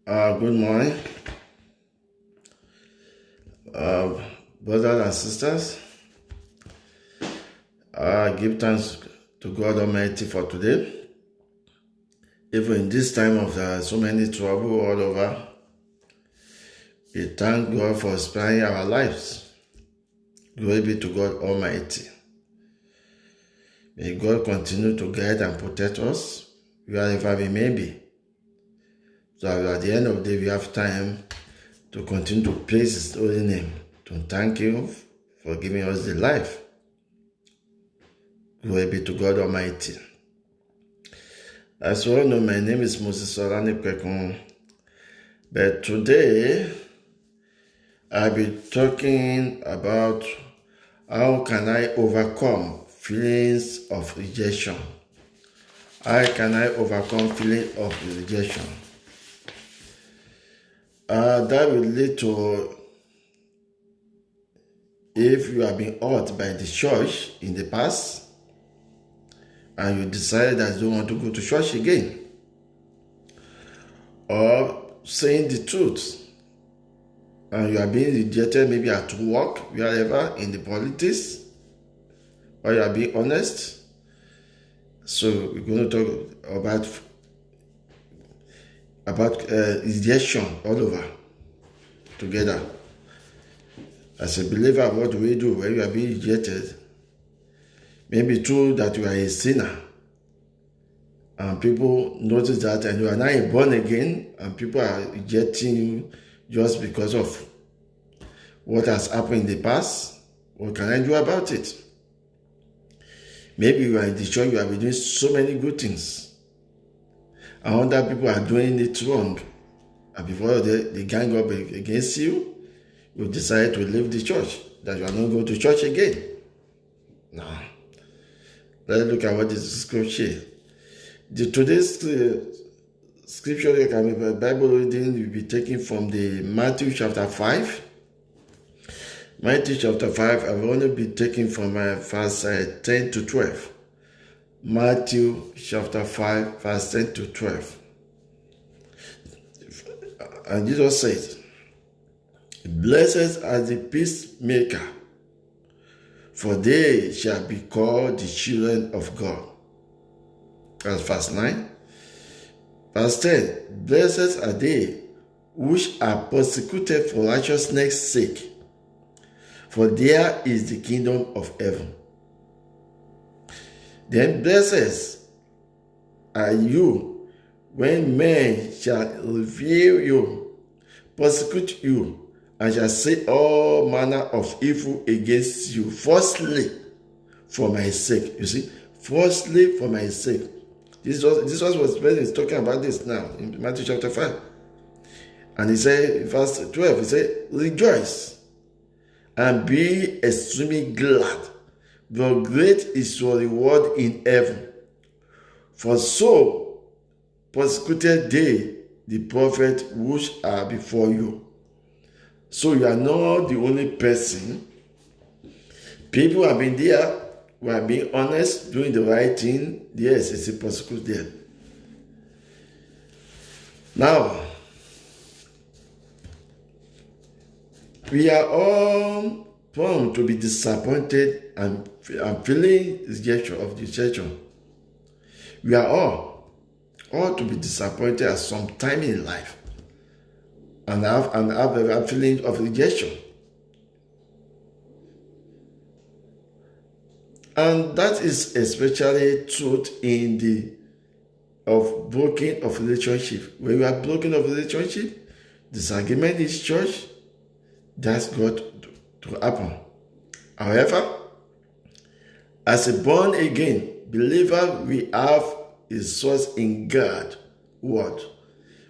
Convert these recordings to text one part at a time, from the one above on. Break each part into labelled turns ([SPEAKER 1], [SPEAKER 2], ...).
[SPEAKER 1] Good morning, brothers and sisters. Give thanks to God Almighty for today. Even in this time of so many trouble all over, we thank God for sparing our lives. Glory be to God Almighty. May God continue to guide and protect us wherever we may be. So at the end of the day, we have time to continue to praise His holy name, to thank Him for giving us the life. Glory be to God Almighty. As you all know, my name is Moses Solani Kwekun. But today, I'll be talking about how can I overcome feelings of rejection. How can I overcome feelings of rejection? That will lead to, if you have been hurt by the church in the past, and you decide that you don't want to go to church again, or saying the truth, and you are being rejected maybe at work, wherever, in the politics, or you are being honest. So we're going to talk about rejection all over together. As a believer, what do we do when you are being rejected? Maybe true that you are a sinner, and people notice that, and you are now born again, and people are rejecting you just because of what has happened in the past. What can I do about it? Maybe you are in the church, you have been doing so many good things, and other people are doing it wrong, and before they gang up against you, you decide to leave the church, that you are not going to church again. Now, let's look at what is the scripture. Today's scripture, Bible reading, will be taken from the Matthew chapter 5. Matthew chapter 5, I will only be taking from verse 10 to 12. Matthew chapter 5, verse 10 to 12. And Jesus says, "Blessed are the peacemaker, for they shall be called the children of God." That's verse 9. Verse 10, "Blessed are they which are persecuted for righteousness' sake, for there is the kingdom of heaven. Then blessed are you when men shall revile you, persecute you, and shall say all manner of evil against you, falsely for my sake." You see, falsely for my sake. This was what Ben is talking about this now in Matthew chapter 5. And he said, verse 12, he said, "Rejoice and be extremely glad, for great is your reward in heaven. For so persecuted they the prophets which are before you." So you are not the only person. People have been there who are being honest, doing the right thing. Yes, it's a persecution there. Now, we are all prone to be disappointed and feeling rejection of rejection. We are all to be disappointed at some time in life and have a feeling of rejection. And that is especially true in of broken of relationship. When you are broken of relationship, disagreement in church, that's got to happen. However, as a born again believer, we have a source in God word.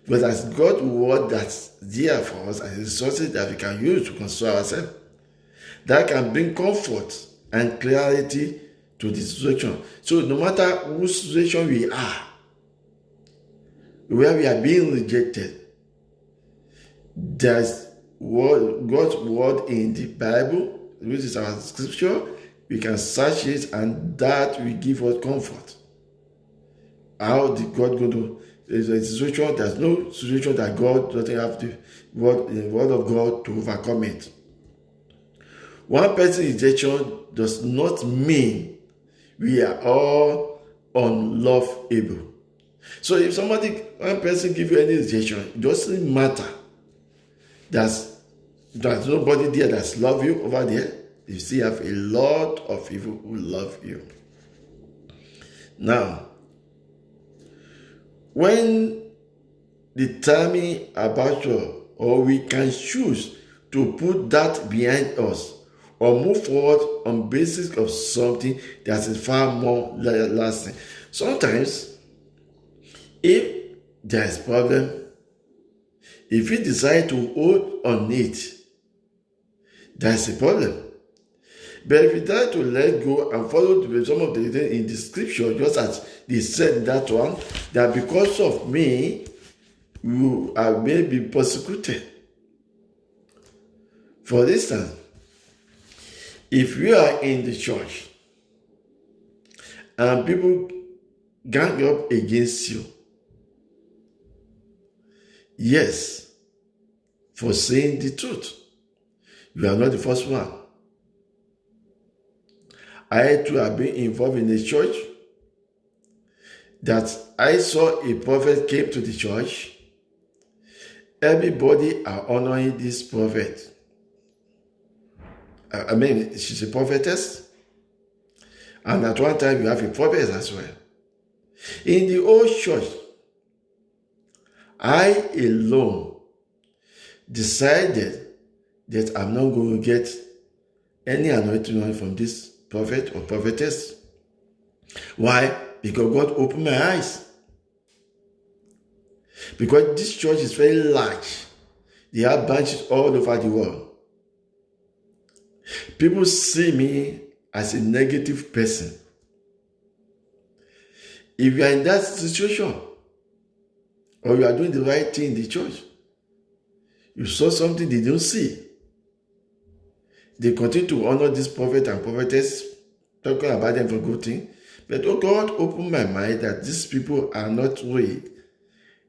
[SPEAKER 1] But as God's word that's there for us, and resources that we can use to console ourselves, that can bring comfort and clarity to the situation. So no matter whose situation we are, where we are being rejected, there's God's word in the Bible, which is our scripture. We can search it, and that will give us comfort. How did God going to there's a situation, there's no situation that God doesn't have the word of God to overcome it. One person's rejection does not mean we are all unlovable. So if one person give you any rejection, it doesn't matter. There's nobody there that's love you over there. You still have a lot of people who love you. Now, when determining about or we can choose to put that behind us or move forward on basis of something that is far more lasting. Sometimes, if there is problem, if you decide to hold on it, that's a problem. But if you try to let go and follow some of the things in the scripture, just as they said in that one, that because of me, you are maybe persecuted. For instance, if you are in the church and people gang up against you, yes, for saying the truth, you are not the first one. I too have been involved in a church that I saw a prophet came to the church. Everybody are honoring this prophet. I mean, she's a prophetess. And at one time, you have a prophet as well. In the old church, I alone decided that I'm not going to get any anointing from this prophet or prophetess. Why? Because God opened my eyes. Because this church is very large. They have branches all over the world. People see me as a negative person. If you are in that situation, or you are doing the right thing in the church, you saw something they don't see. They continue to honor this prophet and prophetess, talking about them for good thing. But God opened my mind that these people are not real.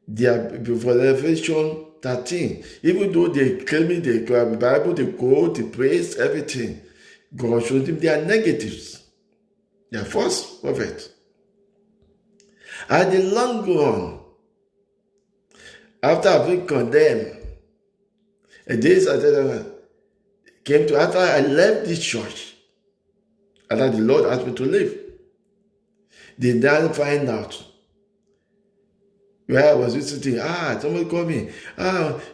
[SPEAKER 1] They are for Revelation 13. Even though they claim the Bible, they quote, they praise everything, God showed them they are negatives. They are false prophets. At the long run, after I've been condemned, and days came to after I left this church, after the Lord asked me to leave, they then find out where I was visiting. Somebody called me.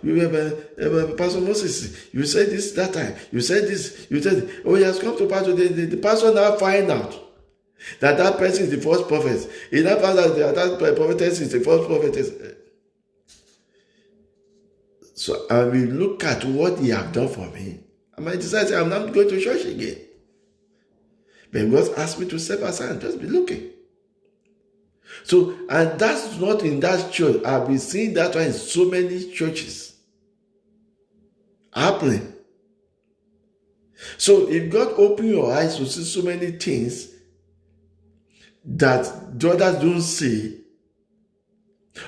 [SPEAKER 1] You were Pastor Moses. You said this that time. You said this. You said, he has come to Pastor. The pastor now find out that person is the false prophet. He now found out that prophetess is the false prophetess. So I will look at what he have done for me. I might decide I'm not going to church again. But God asked me to step aside and just be looking. So, and that's not in that church. I've been seeing that one in so many churches happening. So, if God open your eyes to see so many things that the others don't see,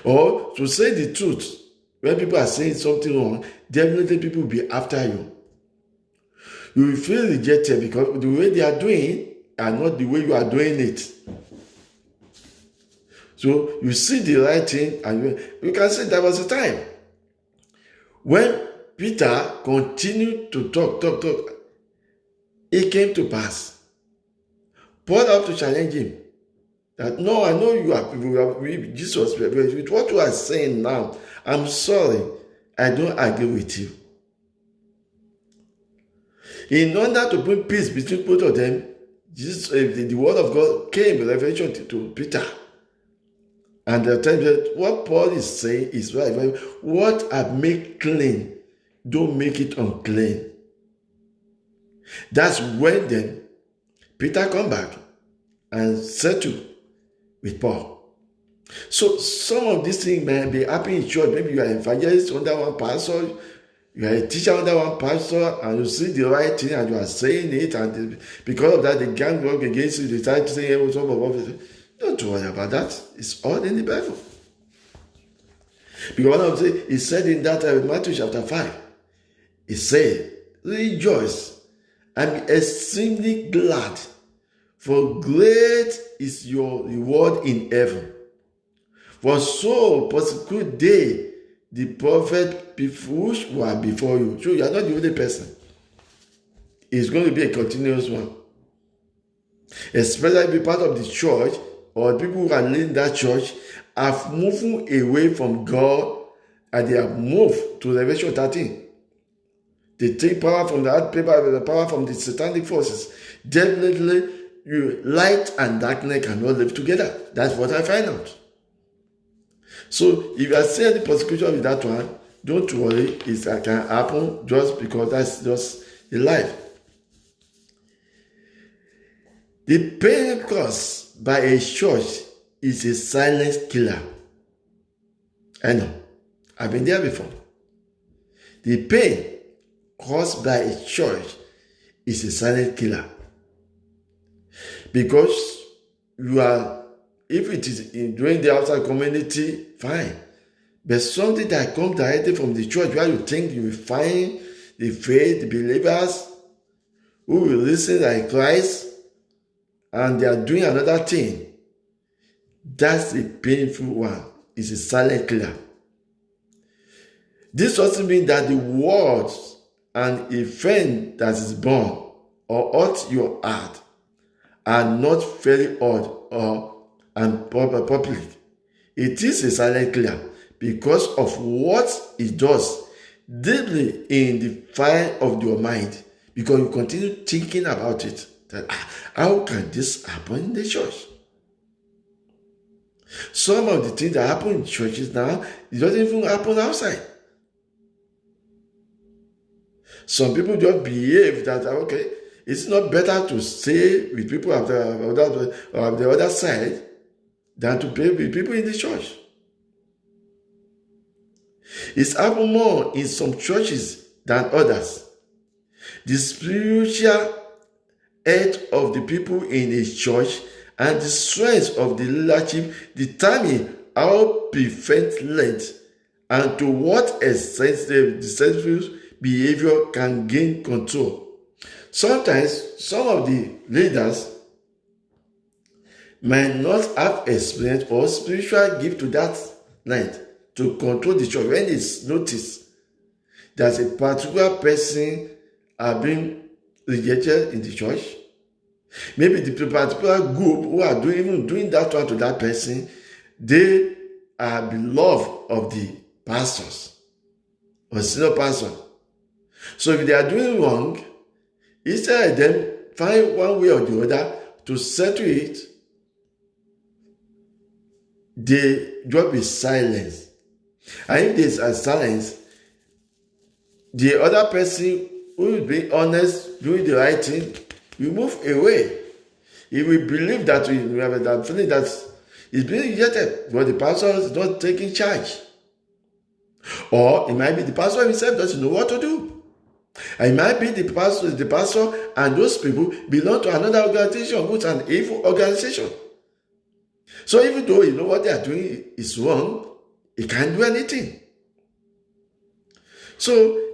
[SPEAKER 1] or to say the truth, when people are saying something wrong, definitely people will be after you. You will feel rejected because the way they are doing are not the way you are doing it. So you see the right thing, and you can say there was a time when Peter continued to talk. It came to pass. Paul had to challenge him that, no, I know you are Jesus, but with what you are saying now, I'm sorry, I don't agree with you. In order to bring peace between both of them, Jesus, the word of God came in revelation to Peter. And they'll tell you that what Paul is saying is right. What I make clean, don't make it unclean. That's when then Peter come back and settle with Paul. So some of these things may be happening in church. Maybe you are an evangelist under one pastor, you are a teacher under one pastor, and you see the right thing and you are saying it, and because of that, they gang up against you. They start saying, don't worry about that. It's all in the Bible. Because one of the he said in that Matthew chapter 5, he said, rejoice and be extremely glad, for great is your reward in heaven. For so persecute they the prophet which were before you. So you are not the only person. It's going to be a continuous one. Especially if you be part of the church, or people who are leading that church have moved away from God, and they have moved to Revelation 13. They take power from the power from the satanic forces. Definitely, light and darkness cannot live together. That's what I find out. So if you are seeing the persecution with that one, don't worry, it can happen just because that's just the life. The pain caused by a church is a silent killer. I know. I've been there before. The pain caused by a church is a silent killer. Because you are, if it is during the outside community, fine. But something that comes directly from the church where you think you will find the faith, the believers who will listen like Christ, and they are doing another thing, that's a painful one. It's a silent killer. This doesn't mean that the words and event that is born or hurt your heart are not very odd and public. It is a silent killer because of what it does deeply in the fire of your mind, because you continue thinking about it. That how can this happen in the church? Some of the things that happen in churches now, it doesn't even happen outside. Some people just behave that, okay, it's not better to stay with people of the other side than to be with people in the church. It's happened more in some churches than others. The spiritual health of the people in a church and the strength of the leadership determine how prevent length and to what extent the deceptive behavior can gain control. Sometimes some of the leaders might not have experience or spiritual gift to that length to control the church. When it's noticed that a particular person are being rejected in the church, maybe the particular group who are doing that one to that person, they are beloved of the pastors or senior pastor. So if they are doing wrong, instead of them find one way or the other to settle it, they just be silenced. And if there's a silence, the other person who is being honest, doing the right thing, we move away. If we believe that we have that feeling that it's being rejected, but the pastor is not taking charge. Or it might be the pastor himself doesn't know what to do. And it might be the pastor and those people belong to another organization, which is an evil organization. So even though you know what they are doing is wrong, he can't do anything. So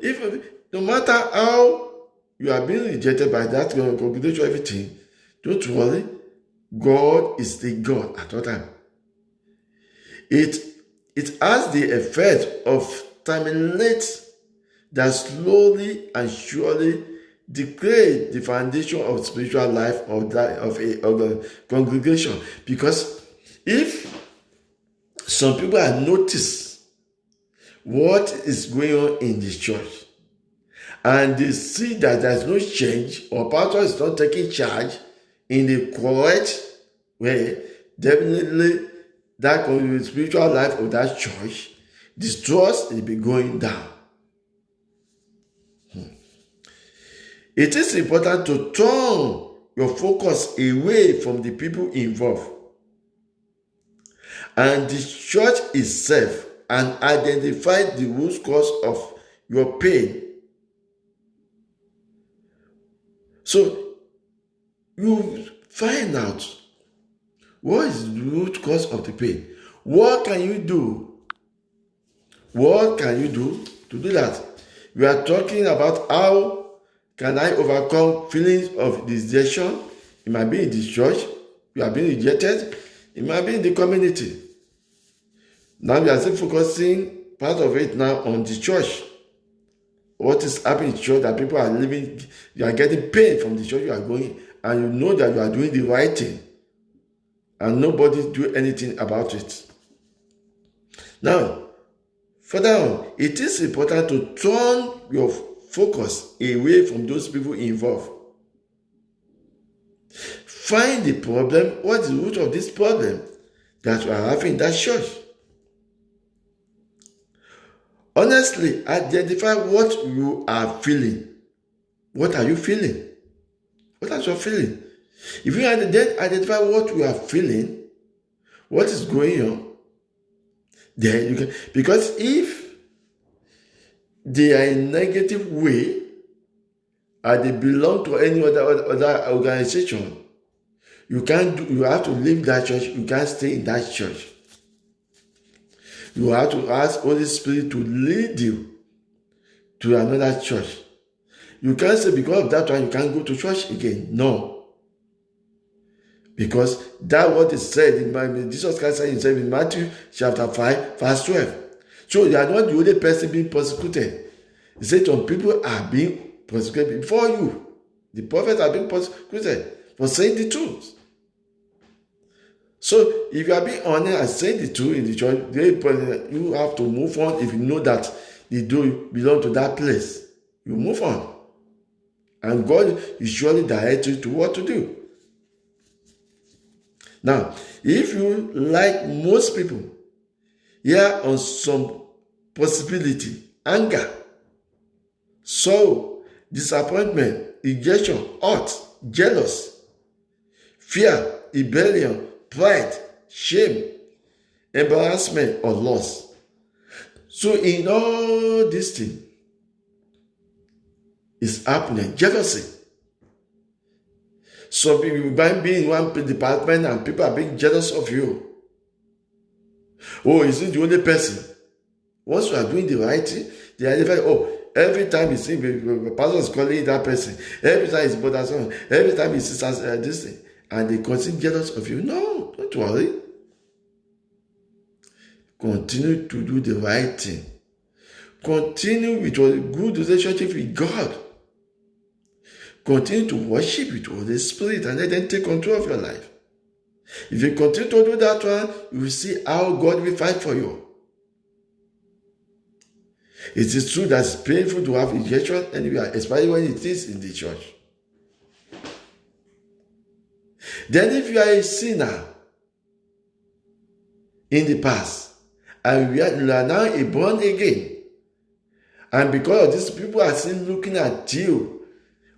[SPEAKER 1] no matter how you are being rejected by that congregation, everything, don't worry. God is the God at all time. It has the effect of terminate that slowly and surely degrade the foundation of spiritual life of a congregation. Because if some people have noticed what is going on in the church, and they see that there's no change, or pastor is not taking charge in the correct way, definitely that spiritual life of that church, the trust will be going down. It is important to turn your focus away from the people involved and the church itself and identify the root cause of your pain. So you find out what is the root cause of the pain. What can you do What can you do to do that? We are talking about how can I overcome feelings of rejection. It might be in the church, you are being rejected. It might be in the community. Now we are still focusing part of it now on the church. What is happening in the church that people are living, you are getting pain from the church you are going, and you know that you are doing the right thing, and nobody do anything about it. Now, further on, it is important to turn your focus away from those people involved. Find the problem. What is the root of this problem that you are having in that church? Honestly, identify what you are feeling. What are you feeling? What are you feeling? If you then identify what you are feeling, what is going on, then you can, because if they are in a negative way and they belong to any other organization, you have to leave that church. You can't stay in that church. You have to ask Holy Spirit to lead you to another church. You can't say because of that one you can't go to church again. No. Because that what is said in Jesus Christ said himself in Matthew chapter 5, verse 12. So you are not the only person being persecuted. He said some people are being persecuted before you. The prophets are being persecuted for saying the truth. So if you are being honest and saying the truth in the church, you have to move on. If you know that you do belong to that place, you move on. And God is surely direct you to what to do. Now, if you, like most people, here on some possibility, anger, sorrow, disappointment, rejection, hurt, jealous, fear, rebellion, pride, shame, embarrassment, or loss. So in all these things is happening, jealousy. Some people might be in one department and people are being jealous of you. Oh, is it the only person? Once you are doing the right thing, they identify, every time you see the pastor is calling that person, every time it's bothersome, every time he sees this thing, and they continue jealous of you. No, don't worry. Continue to do the right thing. Continue with a good relationship with God. Continue to worship with Holy Spirit and let them take control of your life. If you continue to do that one, you will see how God will fight for you. It is true that it's painful to have rejection anywhere, especially when it is in the church. Then if you are a sinner in the past, and you are now a born again, and because of this, people are still looking at you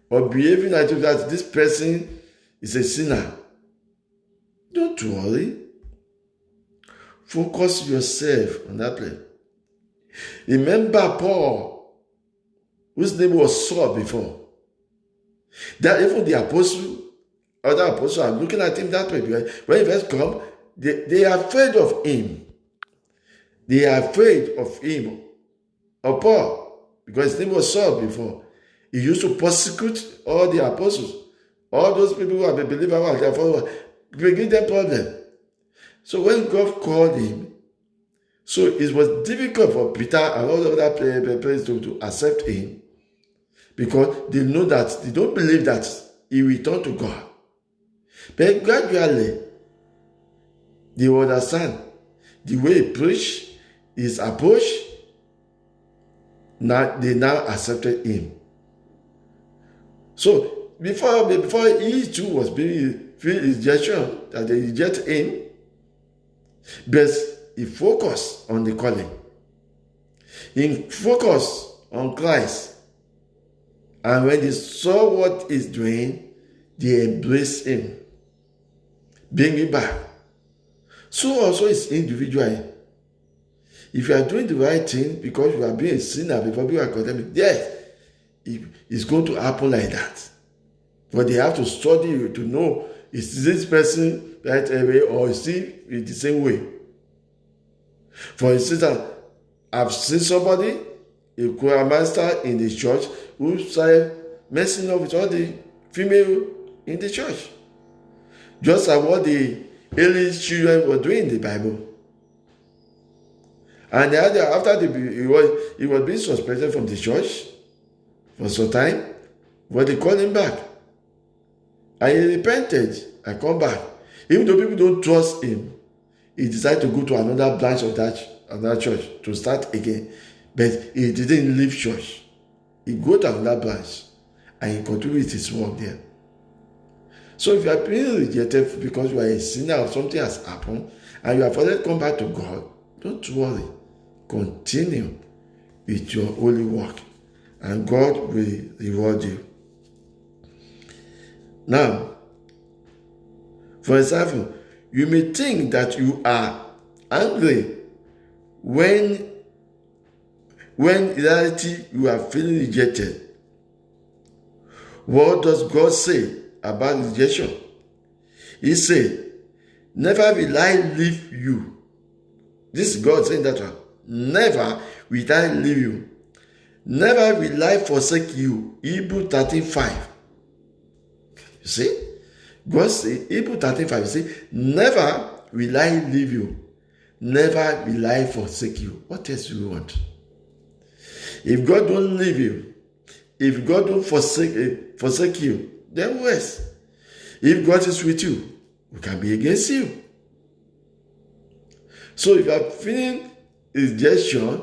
[SPEAKER 1] or behaving like you that this person is a sinner, don't worry. Focus yourself on that place. Remember Paul, whose name was Saul before. That even the other apostles are looking at him that way. When he first come, they are afraid of him. They are afraid of him, of Paul, because his name was Saul before. He used to persecute all the apostles, all those people who are believers, who are their followers, bringing them problem. So when God called him, so it was difficult for Peter and all the other players to accept him, because they know that they don't believe that he returned to God. But gradually, they understand the way he preached, his approach. Now they now accepted him. So before he too was being rejection, that they reject him, but he focused on the calling. He focused on Christ. And when they saw what he's doing, they embraced him. Bring him back. So also is individual. If you are doing the right thing because you are being a sinner before people are condemning, yes, it's going to happen like that. But they have to study you to know, is this person right away or is he in the same way? For instance, I've seen somebody, a choir master in the church, who started messing up with all the female in the church. Just like what the early children were doing in the Bible. And after he was being suspended from the church for some time, but they called him back. And he repented and come back. Even though people don't trust him, he decided to go to another branch of that church to start again. But he didn't leave church. He go to another branch and he continued with his work there. So if you are being rejected because you are a sinner or something has happened and you have already come back to God, don't worry. Continue with your holy work and God will reward you. Now, for example, you may think that you are angry when in reality you are feeling rejected. What does God say about rejection? He said, never will I leave you. This is God saying that one. Never will I leave you. Never will I forsake you. Hebrews 13:5. You see? God said, Hebrews 13:5, you see, never will I leave you. Never will I forsake you. What else do you want? If God don't leave you, if God don't forsake you, then what else? If God is with you, who can be against you? So if you are feeling rejection,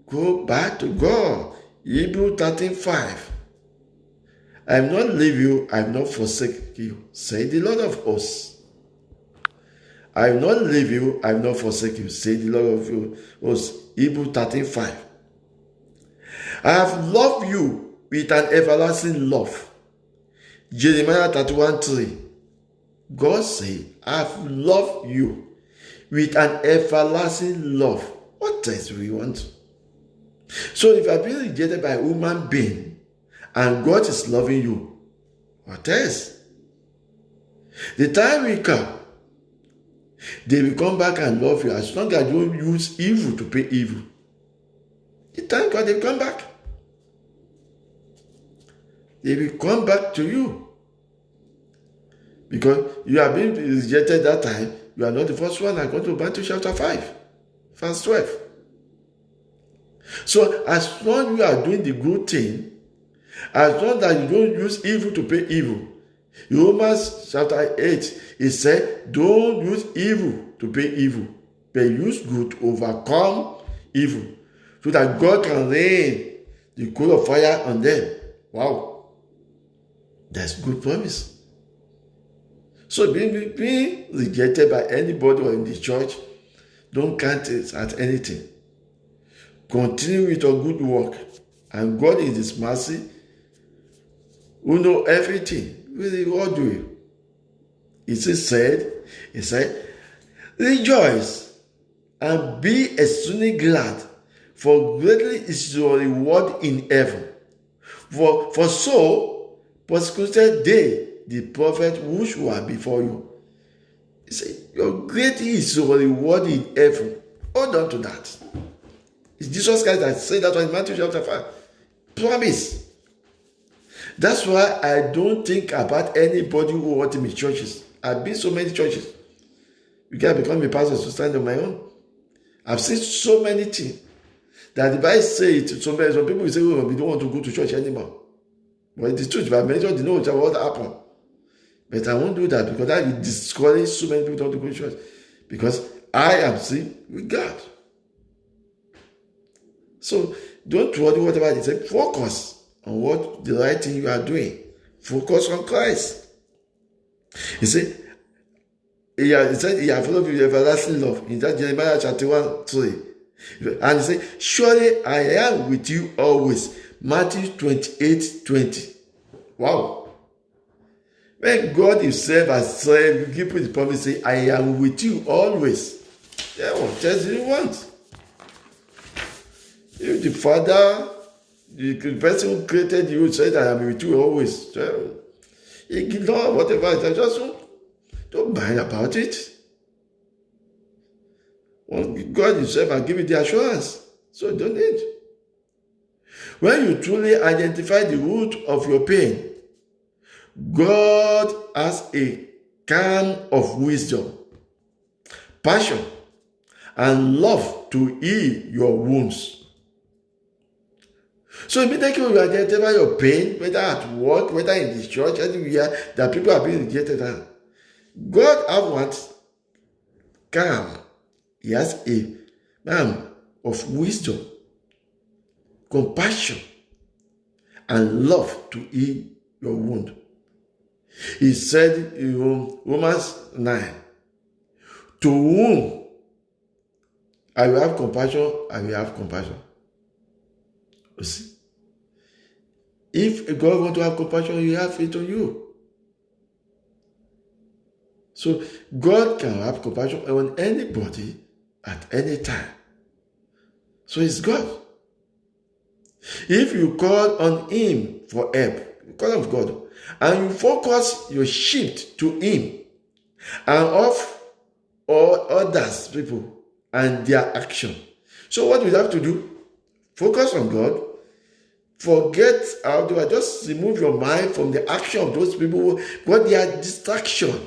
[SPEAKER 1] go back to God. Hebrews 13:5. I will not leave you, I will not forsake you, say the Lord of hosts. I will not leave you, I will not forsake you, say the Lord of hosts. Hebrews 13:5. I have loved you with an everlasting love. Jeremiah 31:3. God said, I have loved you with an everlasting love. What else do we want? So if you are being rejected by a human being and God is loving you, what else? The time will come, they will come back and love you as long as you don't use evil to pay evil. The time comes, they will come back. They will come back to you. Because you have been rejected that time, you are not the first one. I go to Matthew chapter 5, verse 12. So as long as you are doing the good thing, as long as you don't use evil to pay evil. Romans chapter 8, it said, don't use evil to pay evil, but use good to overcome evil, so that God can rain the coal of fire on them. Wow. That's good promise. So being rejected by anybody or in the church, don't count it at anything. Continue with your good work, and God in His mercy, who know everything, will reward you. He said, rejoice and be extremely glad, for greatly is your reward in heaven. For so persecuted they the prophet which were before you. He said, your great is your reward in heaven. Hold on to that. It's Jesus Christ that said that in Matthew chapter 5. Promise. That's why I don't think about anybody who wants me churches. I've been so many churches. You can become a pastor to stand on my own. I've seen so many things that if I say it, some people will say, oh, we don't want to go to church anymore. But it's true, but many churches know what happened. But I won't do that because that will discourage so many people not to go to church. Because I am still with God. So don't worry whatever they say. Focus on what the right thing you are doing. Focus on Christ. He said, he has followed you with everlasting love. In that Jeremiah chapter 1:3. And he said, surely I am with you always. Matthew 28:20. Wow. When God Himself has said, He put the promise, say, I am with you always. Yeah, what else do you want? If the Father, the person who created you, said, I am with you always, ignore whatever it is. Just don't mind about it. Well, God Himself has given the assurance. So don't need. When you truly identify the root of your pain, God has a calm of wisdom, passion, and love to heal your wounds. So immediately you identify your pain, whether at work, whether in the church, anywhere that people are being rejected, God wants calm. He has a man of wisdom, compassion, and love to heal your wound. He said in Romans 9, to whom I will have compassion, I will have compassion. You see? If God wants to have compassion, He have it on you. So God can have compassion on anybody at any time. So it's God. If you call on Him for help, you call on God, and you focus your shift to Him and off all others, people, and their action. So what we have to do? Focus on God. Forget how to just remove your mind from the action of those people because they are distraction.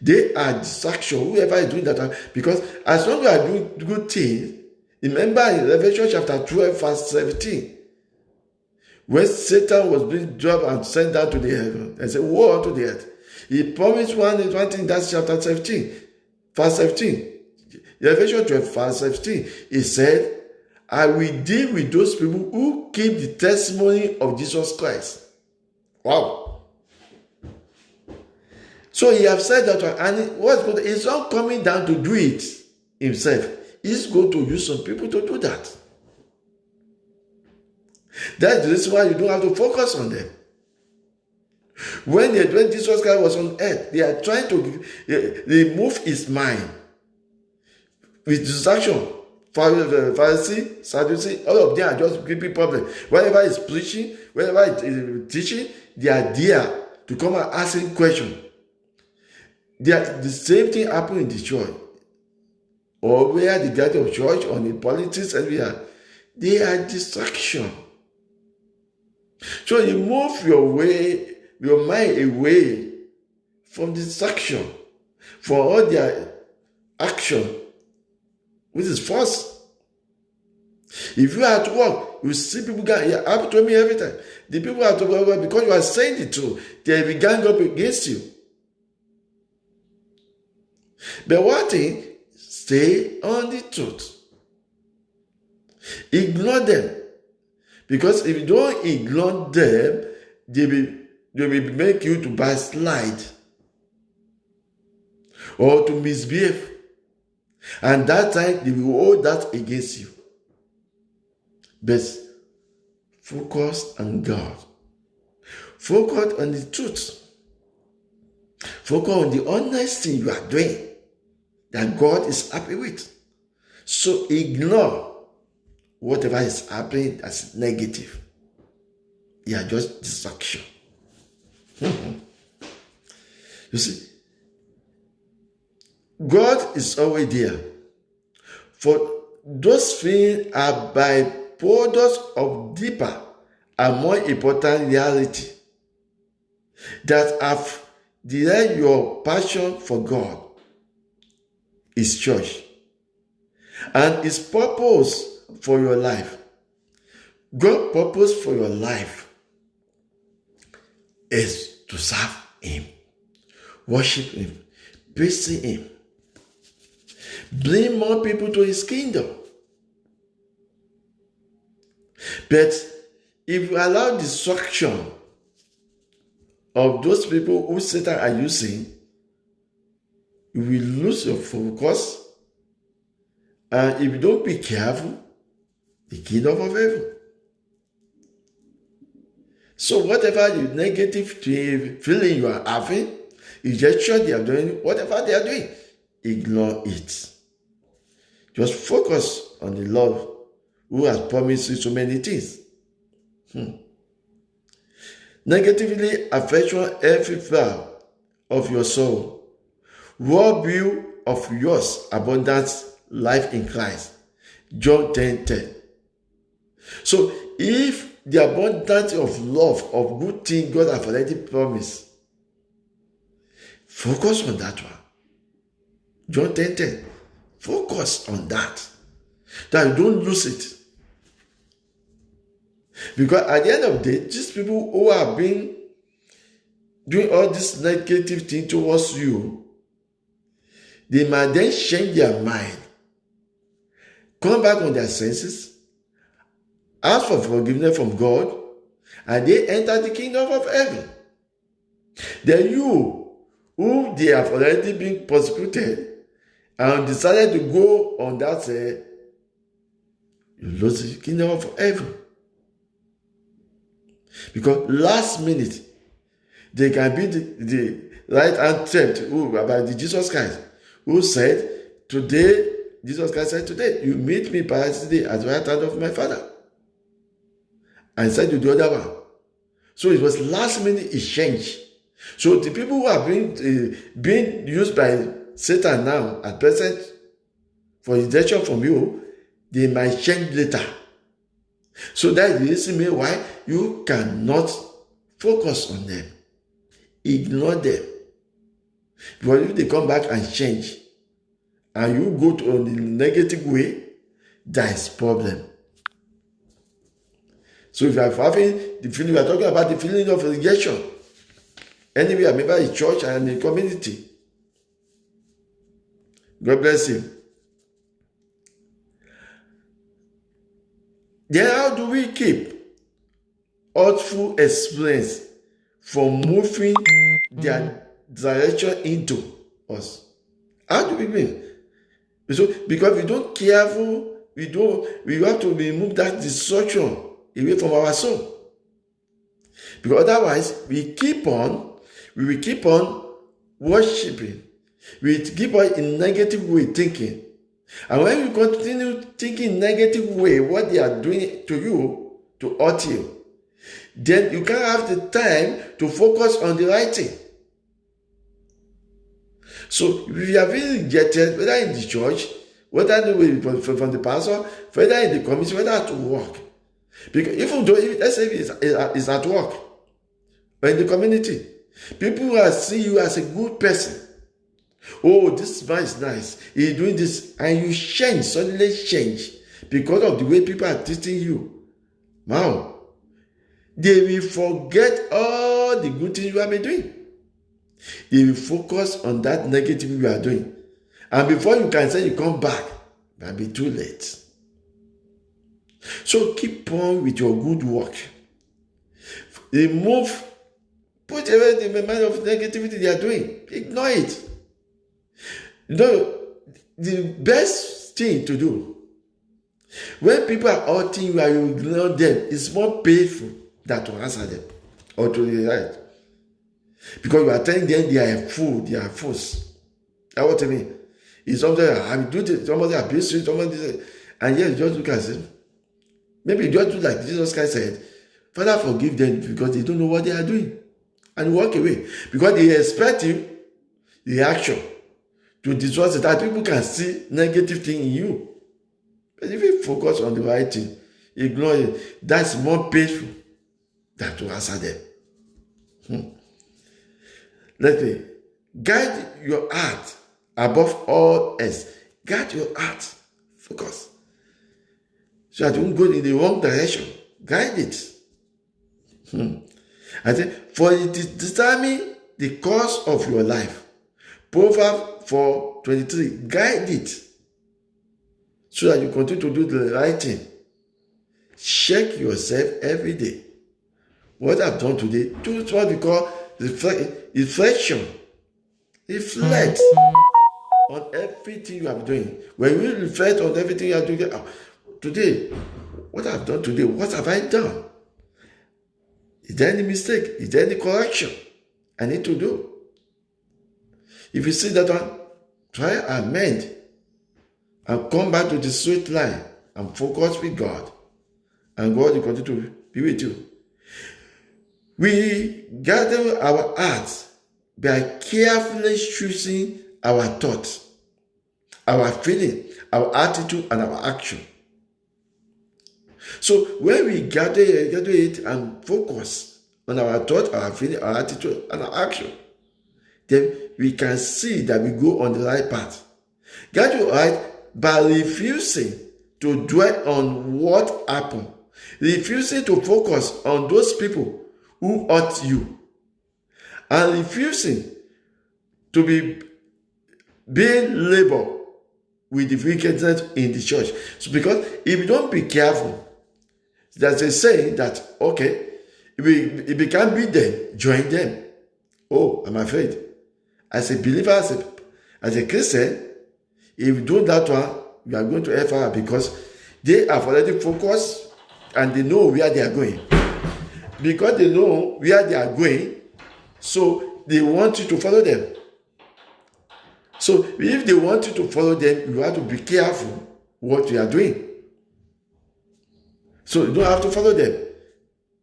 [SPEAKER 1] They are distraction. Whoever is doing that, because as long as you do good things, remember in Revelation chapter 12, verse 17, when Satan was being dropped and sent down to the heaven, and said, woe unto the earth. He promised one thing, that's chapter 17, verse 17. Revelation 12, verse 17, he said, I will deal with those people who keep the testimony of Jesus Christ. Wow. So he have said that, and what's good, he's not coming down to do it himself. He's going to use some people to do that. That's the reason why you don't have to focus on them. When Jesus Christ was on earth, they are trying to remove his mind with distraction. Pharisee, Sadducee, all of them are just giving problems. Whenever he's preaching, whenever he's teaching, they are there to come and ask him questions. The same thing happened in the church. Or where the gathering of church, or in politics, everywhere. They are distraction. So you move your mind away from distraction, for all their action, which is false. If you are at work, you see people happen to me every time. The people are at work because you are saying the truth, they will gang up against you. But one thing, stay on the truth. Ignore them. Because if you don't ignore them, they will make you to backslide or to misbehave. And that time, they will hold that against you. But focus on God. Focus on the truth. Focus on the honest thing you are doing that God is happy with. So ignore whatever is happening that's negative. You are just distraction. You see, God is always there. For those things are byproducts of deeper and more important reality that have derived your passion for God, His church, and His purpose for your life. God's purpose for your life is to serve Him, worship Him, praise Him, bring more people to His kingdom. But if you allow destruction of those people who Satan are using, you will lose your focus. And if you don't be careful, the kingdom of heaven. So whatever the negative feeling you are having, you just sure they are doing whatever they are doing. Ignore it. Just focus on the Lord who has promised you so many things. Negatively affection every part of your soul. Rob you of yours abundant life in Christ. John 10:10. So if the abundance of love, of good things God has already promised, focus on that one. John 10:10. Focus on that. That you don't lose it. Because at the end of the day, these people who have been doing all this negative thing towards you, they might then change their mind, come back on their senses, ask for forgiveness from God, and they enter the kingdom of heaven. Then you, who they have already been persecuted, and decided to go on that you lose the kingdom of heaven. Because last minute, they can be the right hand theft about the Jesus Christ, who said, today, Jesus Christ said, today, you meet me paradise today at the right hand of my Father. And said to the other one. So it was last minute it changed. So the people who are being used by Satan now at present for rejection from you, they might change later. So that is the reason why you cannot focus on them. Ignore them. Because if they come back and change, and you go to the negative way, there is problem. So if you are having the feeling, we are talking about the feeling of rejection. Anyway, maybe in church and in the community. God bless you. Then how do we keep hurtful experience from moving their direction into us? How do we mean? So, because we don't careful, we have to remove that destruction away from our soul. Because otherwise, we will keep on worshiping. We keep on in negative way thinking. And when you continue thinking negative way, what they are doing to you to hurt you, then you can't have the time to focus on the right thing. So if you are being rejected, whether in the church, whether from the pastor, whether in the community, whether at work. Because even though, let's say it's at work, or in the community, people will see you as a good person. Oh, this man is nice. He's doing this. And you suddenly change because of the way people are treating you. Wow. They will forget all the good things you have been doing. They will focus on that negative you are doing. And before you can say you come back, it will be too late. So keep on with your good work. Put away the amount of negativity they are doing. Ignore it. You know, the best thing to do, when people are hurting you and you ignore them, it's more painful than to answer them or to react. Because you are telling them they are a fool, they are fools. That's what I mean. It's something I do this, somebody abuse you, somebody, and yet you just look at it. Maybe you just do like Jesus Christ said, Father, forgive them because they don't know what they are doing. And walk away. Because they expect you, the action, to destroy it, that people can see negative thing in you. But if you focus on the right thing, ignore it, that's more painful than to answer them. Let me guide your heart above all else. Guide your heart. Focus. So that you won't go in the wrong direction. Guide it. I say, for it is determine the course of your life. Proverbs 4:23. Guide it. So that you continue to do the right thing. Check yourself every day. What I've done today, do what we call reflection. Reflect on everything you are doing. When you reflect on everything you are doing, today, what I've done today, what have I done? Is there any mistake? Is there any correction I need to do? If you see that one, try amend and come back to the straight line and focus with God. And God will continue to be with you. We gather our hearts by carefully choosing our thoughts, our feeling, our attitude, and our action. So when we gather it and focus on our thought, our feeling, our attitude, and our action, then we can see that we go on the right path. Get it right by refusing to dwell on what happened, refusing to focus on those people who hurt you, and refusing to be being labor with the wickedness in the church. So because if you don't be careful, there's a saying that, okay, if we can't beat them, join them. Oh, I'm afraid. As a believer, as a Christian, if you do that one, you are going to hellfire because they have already focused and they know where they are going. Because they know where they are going, so they want you to follow them. So if they want you to follow them, you have to be careful what you are doing. So you don't have to follow them.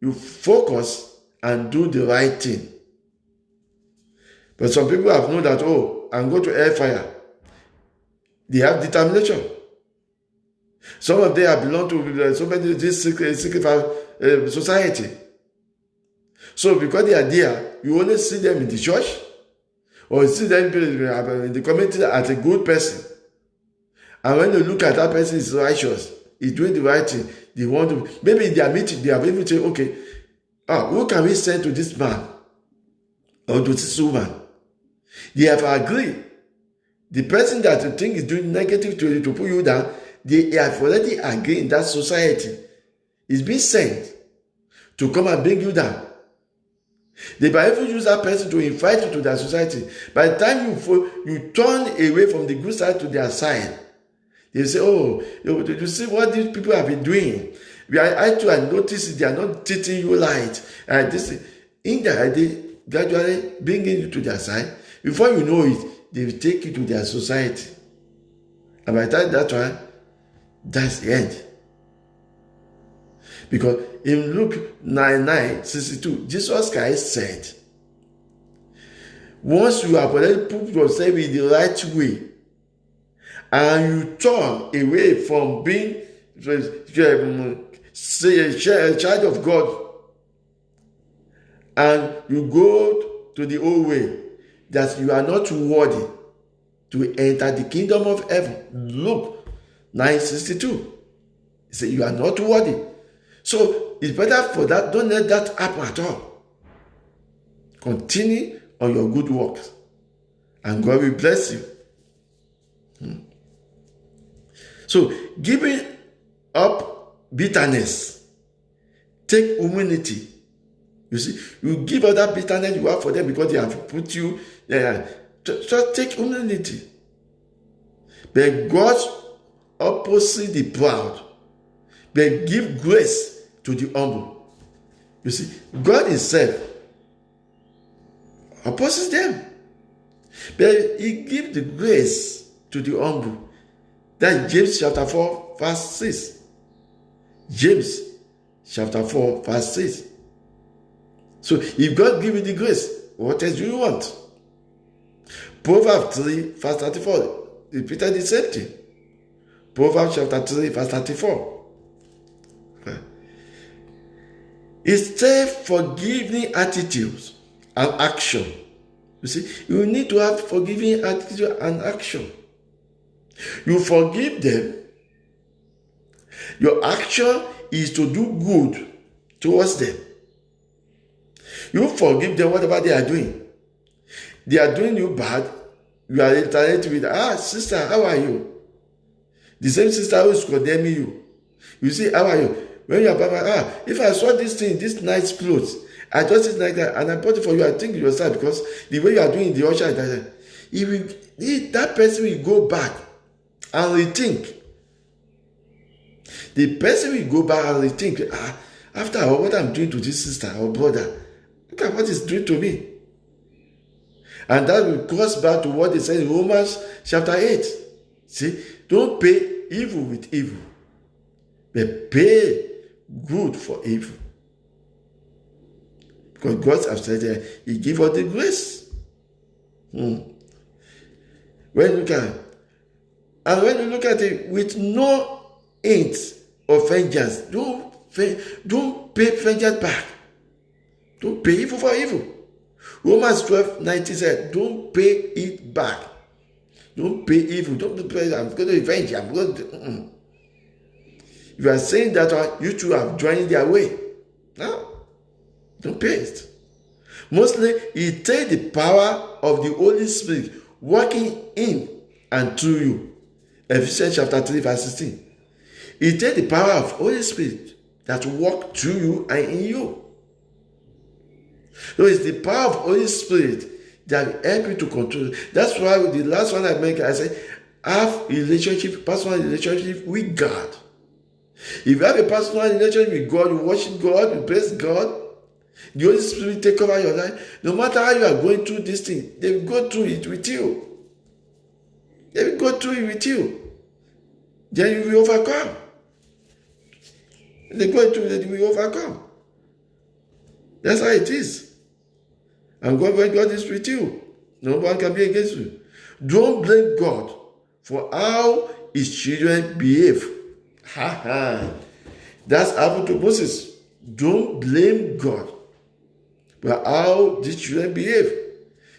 [SPEAKER 1] You focus and do the right thing. But some people have known that, oh, I'm going to hellfire. They have determination. Some of them have belonged to so many this secret society. So because they are there, you only see them in the church or you see them in the community as a good person. And when you look at that person is righteous, he's doing the right thing, they want to, maybe in their meeting, they have even said, okay, who can we send to this man or to this woman? They have agreed. The person that you think is doing negative to you, to put you down, they have already agreed in that society. It's been sent to come and bring you down. They might even use that person to invite you to their society. By the time you turn away from the good side to their side, they say, oh, you see what these people have been doing. I too, I notice they are not treating you right. And this indirectly, gradually bringing you to their side. Before you know it, they will take you to their society. And by the time that one, that's the end. Because in Luke 9:62, Jesus Christ said, once you have already put yourself in the right way, and you turn away from being a child of God, and you go to the old way, that you are not worthy to enter the kingdom of heaven. Luke 9:62. He said, you are not worthy. So it's better for that. Don't let that happen at all. Continue on your good works, and God will bless you. So giving up bitterness, take humility. You see, you give all that bitterness you have for them because they have put you there. Just take humility. But God opposes the proud, but give grace to the humble. You see, God himself opposes them, but he gives the grace to the humble. That's James chapter 4, verse 6. James chapter 4, verse 6. So if God gives you the grace, what else do you want? Proverbs 3, verse 34. Repeated the same thing. Proverbs chapter 3, verse 34. It's a forgiving attitudes and action. You see, you need to have forgiving attitude and action. You forgive them. Your action is to do good towards them. You forgive them whatever they are doing. They are doing you bad. You are retaliating with, sister, how are you? The same sister who is condemning you. You say, how are you? When you are bad, if I saw this thing, this nice clothes, I just did like that, and I bought it for you, I think you yourself because the way you are doing the usher, that person will go back and rethink. The person will go back and rethink, after all, what I'm doing to this sister or brother, look at what it's doing to me. And that will cross back to what they say in Romans chapter 8. See, don't pay evil with evil, but pay good for evil. Because God has said he gives us the grace. When you look at it with no hint of vengeance. Don't pay vengeance back. Don't pay evil for evil. Romans 12:19 said, don't pay it back. Don't pay evil. Don't pay, I'm going to revenge you. I'm going to... If you are saying that, you two have joined their way. No. Don't pay it. Mostly, it takes the power of the Holy Spirit working in and through you. Ephesians chapter 3 verse 16. It takes the power of Holy Spirit that work through you and in you. So it's the power of Holy Spirit that help you to control. That's why the last one I make, I say, have a relationship, personal relationship with God. If you have a personal relationship with God, you worship God, you praise God, the Holy Spirit take over your life. No matter how you are going through this thing, they will go through it with you. They will go through it with you. Then you will overcome. They go through it, you will overcome. That's how it is. And God, when God is with you, no one can be against you. Don't blame God for how his children behave. That's happened to Moses. Don't blame God for how these children behave.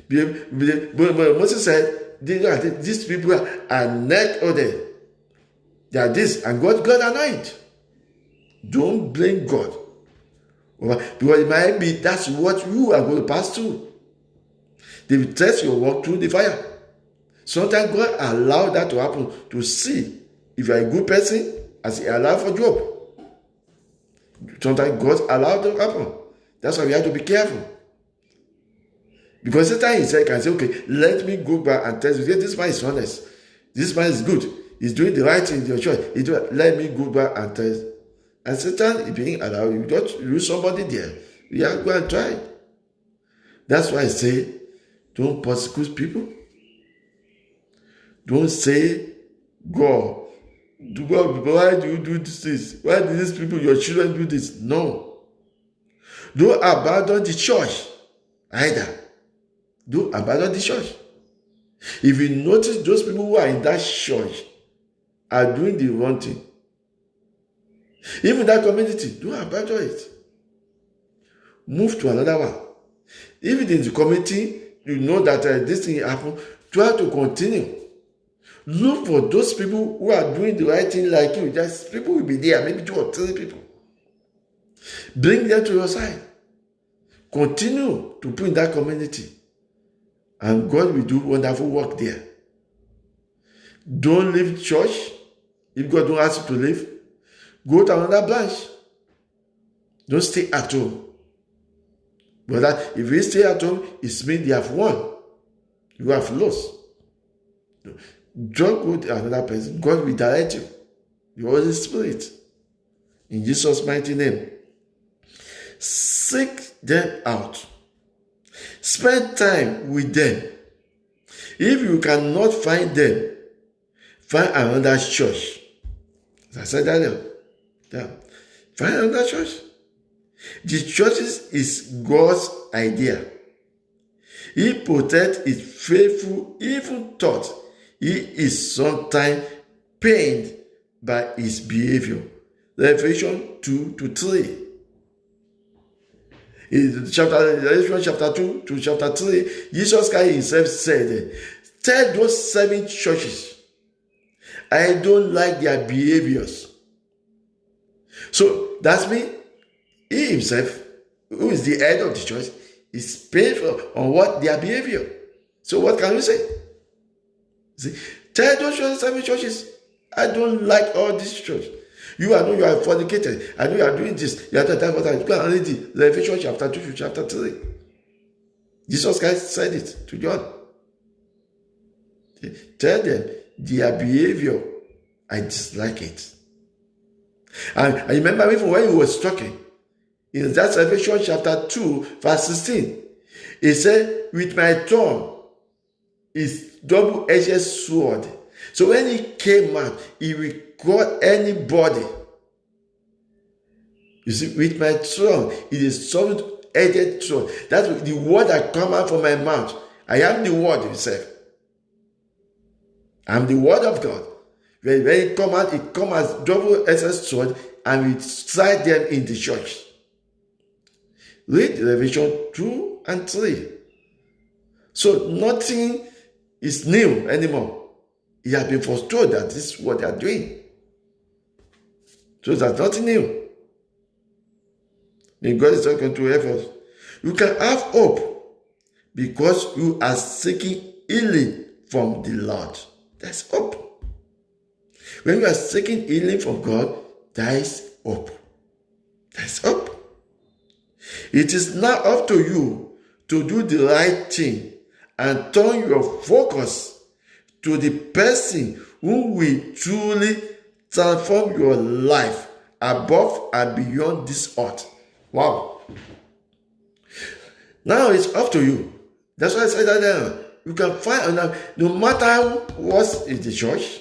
[SPEAKER 1] But Moses said, these people are not ordered. They are this, and God anoint. Don't blame God. Because it might be that's what you are going to pass through. They will test your walk through the fire. Sometimes God allows that to happen to see if you are a good person, as he allowed for Job. Sometimes God allowed to happen. That's why we have to be careful. Because sometimes he can say, okay, let me go back and test you. This man is honest. This man is good. He's doing the right thing in your church. Let me go back and test. And Satan is being allowed. You don't lose somebody there. We are going to try. That's why I say, don't persecute people. Don't say, God, why do you do this? Why do these people, your children, do this? No. Don't abandon the church either. Don't abandon the church. If you notice those people who are in that church are doing the wrong thing, even that community, don't abandon it. Move to another one. Even in the community, you know that this thing happened, try to continue. Look for those people who are doing the right thing like you. Just people will be there, maybe 2 or 3 people. Bring them to your side. Continue to put in that community. And God will do wonderful work there. Don't leave church. If God don't ask you to leave, go to another branch. Don't stay at home. But that if you stay at home, it means you have won. You have lost. Don't go to another person. God will direct you. The Holy Spirit. In Jesus' mighty name. Seek them out. Spend time with them. If you cannot find them, find another church. As I said earlier. Yeah. Find another church. The church is God's idea. He protects his faithful, even thought he is sometimes pained by his behavior. Revelation 2-3. In Revelation chapter 2 to chapter 3, Jesus Christ himself said, tell those 7 churches, I don't like their behaviors. So that's me. He himself, who is the head of the church, is painful on what their behavior. So what can you say? See, tell those 7 churches, I don't like all these churches. You are fornicated. I know you are doing this. You are doing that. You can read it. Revelation chapter 2 to chapter 3. Jesus Christ said it to John. Tell them their behavior, I dislike it. And I remember even when he was talking, in that Revelation chapter 2, verse 16, he said, with my tongue is double-edged sword. So when he came out, he will cut anybody. You see, with my tongue, it is double-edged sword. That's the word that comes out from my mouth. I am the word himself. I'm the word of God. When it come out, it come as double-edged sword, and we strike them in the church. Read Revelation 2 and 3. So nothing is new anymore. He has been foretold that this is what they are doing. So that's nothing new. May God is not going to help us. You can have hope because you are seeking healing from the Lord. That's hope. When you are seeking healing from God, there is hope. That's hope. It is now up to you to do the right thing and turn your focus to the person who will truly transform your life above and beyond this earth. Wow. Now it's up to you. That's why I said that you can find, no matter what is the church,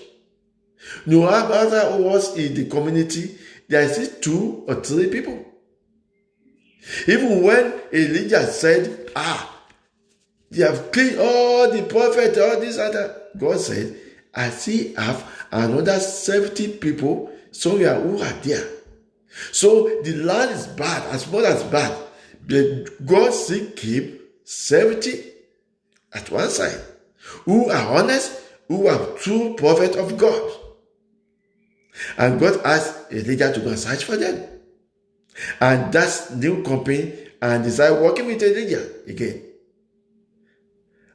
[SPEAKER 1] no matter what is the community, there is 2 or 3 people. Even when Elijah said, they have killed all the prophets, all this other, God said, I still have another 70 people somewhere who are there. So the land is bad, as much as bad. But God still keep 70 at one side, who are honest, who are true prophets of God. And God asked Elijah to go and search for them. And that's new company, and they started working with Elijah again.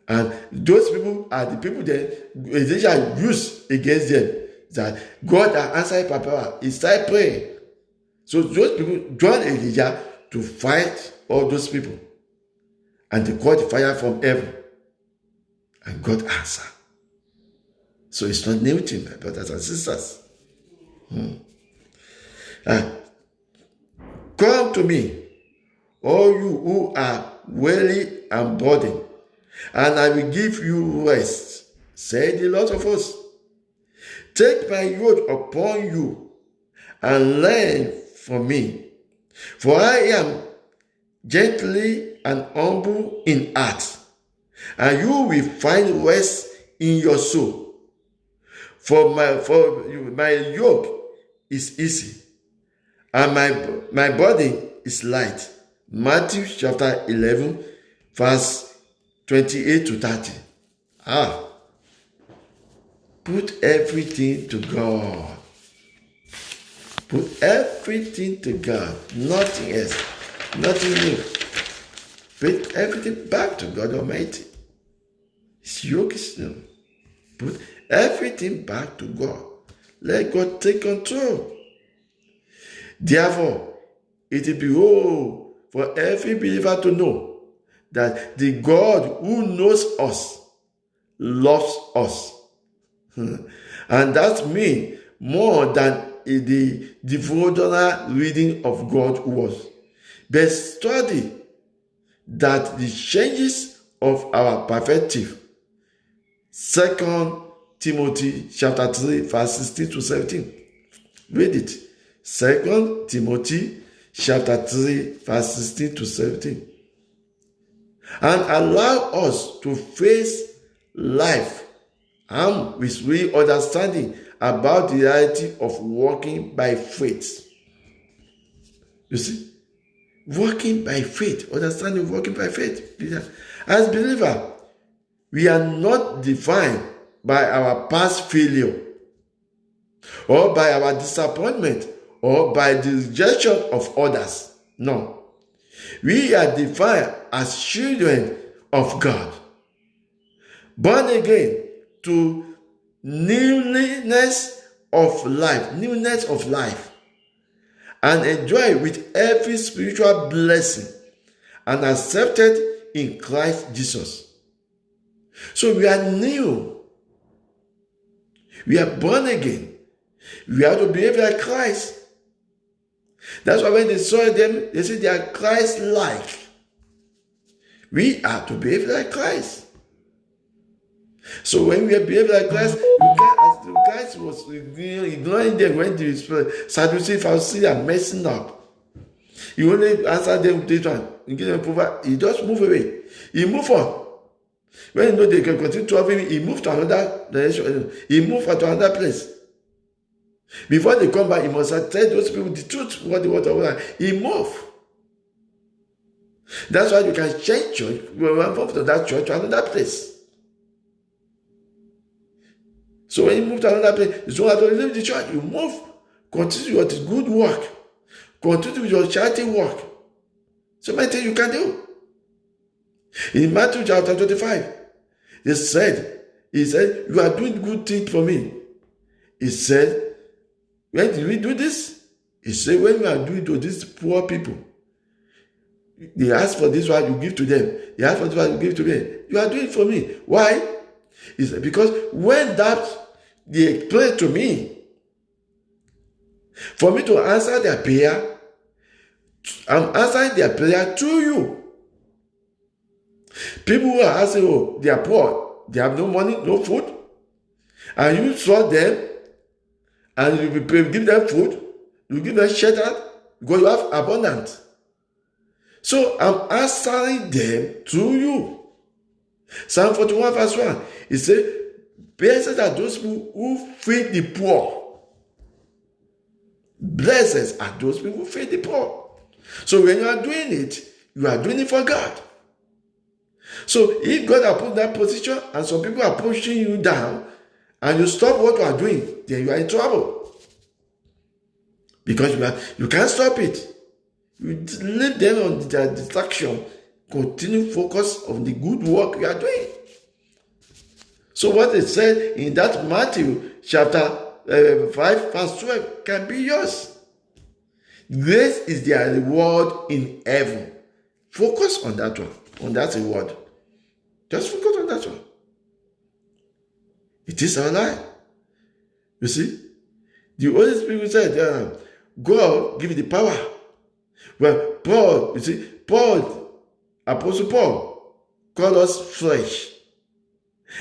[SPEAKER 1] And those people are the people that Elijah used against them. That God had answered by power. He started praying. So those people joined Elijah to fight all those people. And they caught the fire from heaven. And God answered. So it's not new to my brothers and sisters. Come to me, all you who are weary and burdened, and I will give you rest, said the Lord of hosts. Take my yoke upon you and learn from me, for I am gently and humble in heart, and you will find rest in your soul. For my yoke is easy, and my burden is light. Matthew chapter 11, verse 28 to 30. Put everything to God. Put everything to God. Nothing else. Nothing new. Put everything back to God Almighty. His yoke is new. Put everything back to God. Let God take control. Therefore, it will be for every believer to know that the God who knows us loves us. And that means more than the devotional reading of God's words. But study that the changes of our perspective. 2 Timothy chapter 3, verse 16 to 17. Read it. 2 Timothy chapter 3, verse 16 to 17. And allow us to face life with real understanding about the reality of walking by faith. You see? Walking by faith. Understanding walking by faith. As believers, we are not defined by our past failure or by our disappointment or by the rejection of others. No. We are defined as children of God, born again to newness of life, and enjoy with every spiritual blessing and accepted in Christ Jesus. So we are new. We are born again. We have to behave like Christ. That's why when they saw them, they said they are Christ-like. We are to behave like Christ. So when we behave like Christ, Christ was ignoring them when the Sadducees, Pharisees are messing up. He only answered them with this one. He gave them approval. He just moved away. He moved on. When you know they can continue to have him, he moved to another direction. He moved to another place. Before they come back, he must have tell those people the truth, what they want to want. He move. That's why you can change church. You move from that church to another place. So when you move to another place, you don't have to leave the church. You move. Continue your good work. Continue with your charity work. So many things you can do. In Matthew chapter 25, he said, you are doing good things for me. He said, when did we do this? He said, when you are doing to these poor people, they ask for this one, you give to them. They ask for this one, you give to me. You are doing it for me. Why? He said, because when they explain to me, for me to answer their prayer, I'm answering their prayer to you. People who are asking, oh, they are poor, they have no money, no food, and you saw them, and you give them food, you give them shelter, because you have abundance. So I'm answering them to you. Psalm 41 verse 1, it says, blessed are those people who feed the poor. Blessed are those people who feed the poor. So when you are doing it for God. So if God has put that position and some people are pushing you down and you stop what you are doing, then you are in trouble. Because you can't stop it. You leave them on their distraction. Continue focus on the good work you are doing. So what it said in that Matthew chapter 5 verse 12 can be yours. Grace is their reward in heaven. Focus on that one, on that reward. Just focus on that one. It is our life. You see? The Holy Spirit said, God give you the power. Well, Paul, you see, Apostle Paul, called us flesh.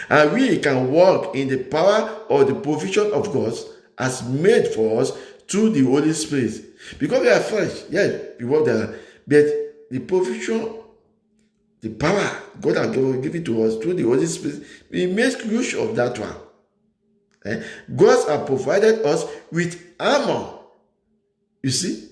[SPEAKER 1] And we can walk in the power or the provision of God as made for us through the Holy Spirit. Because we are flesh, yes, we walk there. But the provision, the power God has given to us through the Holy Spirit, we make use of that one. God has provided us with armor. You see?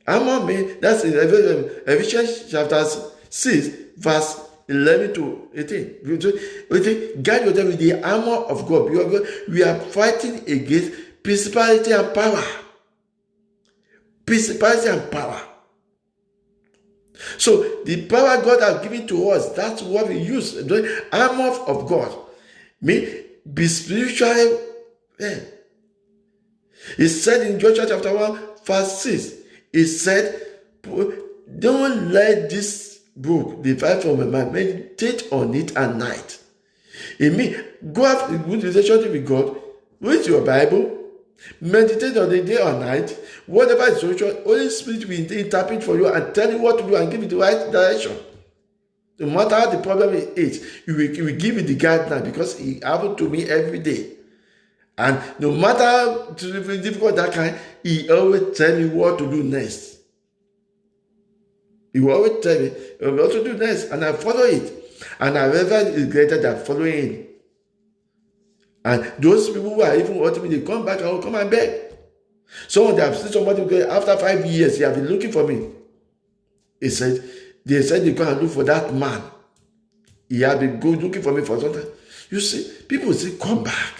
[SPEAKER 1] Armor means, that's in Ephesians chapter 6, verse 11 to 18. Guide yourself with the armor of God. We are fighting against principality and power. Principality and power. So the power God has given to us, that's what we use. The armor of God. Be spiritually. It said in Joshua chapter 1, verse 6, it said, don't let this book depart from your mind. Meditate on it at night. It means go have a good relationship with God. Read your Bible. Meditate on the day or night. Whatever is solution, Holy Spirit will interpret for you and tell you what to do and give you the right direction. No matter how the problem is, he will give you the guideline because it happens to me every day. And no matter how difficult that kind, he always tell me what to do next. He will always tell me what to do next, and I follow it. And I never regretted that following it. And those people who are even hurting me, they come back and will come and beg. Some they have seen somebody after 5 years, they have been looking for me. They said they go and look for that man. He had been looking for me for some time. You see, people say, come back.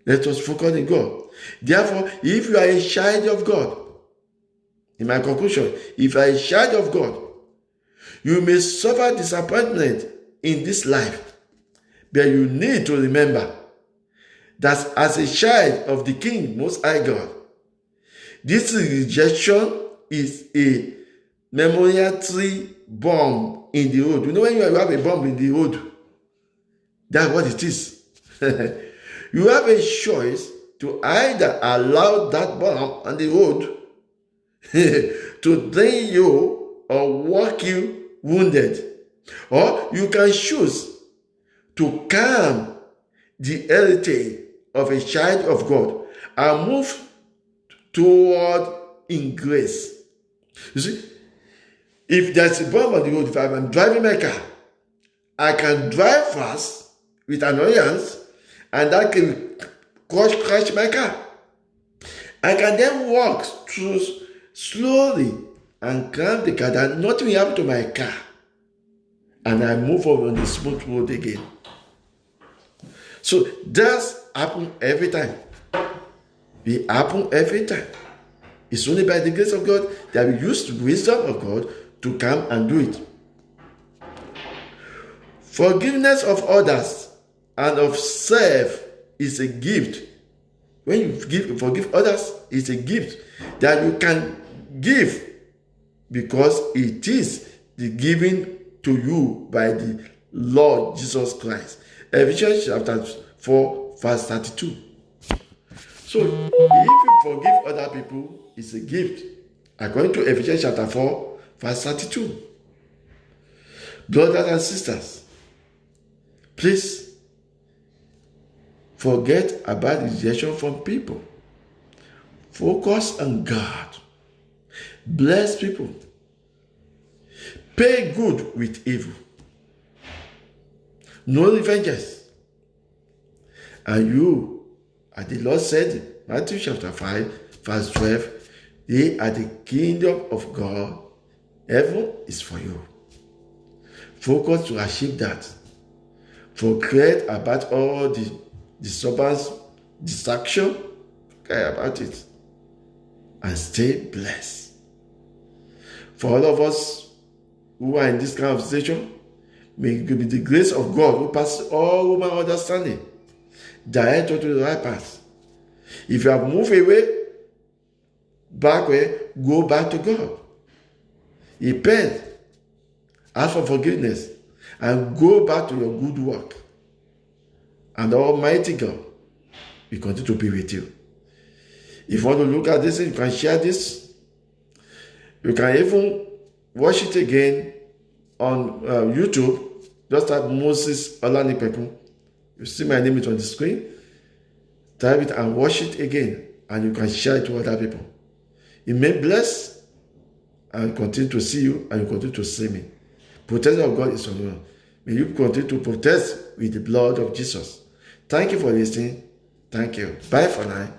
[SPEAKER 1] Let us focus on God. Therefore, if you are a child of God, in my conclusion, if you are a child of God, you may suffer disappointment in this life, but you need to remember that as a child of the King Most High God, this rejection is a memoratory bomb in the road. You know when you have a bomb in the road, that's what it is. You have a choice to either allow that bomb on the road to drain you or walk you wounded, or you can choose to calm the heritage of a child of God and move toward in grace. You see, if there's a bomb on the road, if I'm driving my car, I can drive fast with annoyance, and that can crash my car. I can then walk through slowly and climb the car that nothing happened to my car. And I move on the smooth road again. So that's happen every time. It happen every time. It's only by the grace of God that we use the wisdom of God to come and do it. Forgiveness of others and of self is a gift. When you forgive others, it's a gift that you can give because it is the giving to you by the Lord Jesus Christ. Ephesians chapter 4, verse 32. So, if you forgive other people, it's a gift. According to Ephesians chapter 4, verse 32. Brothers and sisters, please forget about rejection from people. Focus on God. Bless people. Pay good with evil. No revenges. And you, as the Lord said, Matthew chapter 5, verse 12, they are the kingdom of God. Heaven is for you. Focus to achieve that. Forget about all the disturbance, distraction. Forget about it. And stay blessed. For all of us who are in this kind of situation, may it be the grace of God who passes all human understanding direct you to the right path. If you have moved away, backward, go back to God. Repent, ask for forgiveness, and go back to your good work. And the Almighty God will continue to be with you. If you want to look at this, you can share this. You can even watch it again on YouTube. Just type Moses Olanipeku. You see my name is on the screen. Type it and watch it again. And you can share it to other people. It may bless and continue to see you and you continue to see me. Protection of God is on you. May you continue to protect with the blood of Jesus. Thank you for listening. Thank you. Bye for now.